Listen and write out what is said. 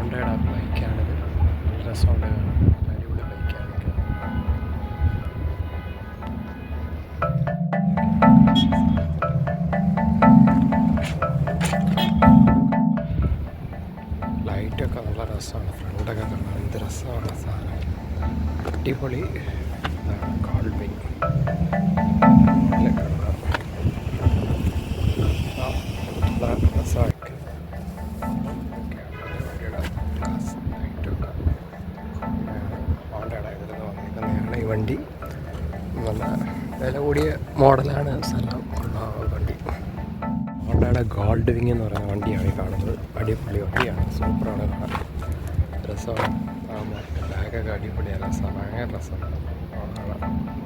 ഹോണ്ടയുടെ ബൈക്കാണിത്. നല്ല രസമുണ്ട് കാണാൻ. അടിപൊളി ബൈക്കാണ്. ലൈറ്റൊക്കെ നല്ല രസമാണ്. ഫ്രണ്ടൊക്കെ കാണാൻ എന്ത് രസമാണ് സാധനം. അടിപൊളി ഗോൾഡ് ബൈക്ക്. രസമായിട്ട് ഹോണ്ടയുടെ ഇതിൽ വന്നിരിക്കുന്നതാണ് ഈ വണ്ടി. നല്ല വില കൂടിയ മോഡലാണ്. സ്ഥലം ഉള്ള വണ്ടി. ഹോണ്ടയുടെ ഗോൾഡ് വിങ് എന്ന് പറയുന്ന വണ്ടിയാണ് ഈ കാണുന്നത്. അടിപൊളി വണ്ടിയാണ്. സൂപ്പറാണ് കാണാൻ. രസമാണ്. ബാഗൊക്കെ അടിപൊളിയാണ്. രസമാണ്. ഭയങ്കര രസമാണ്.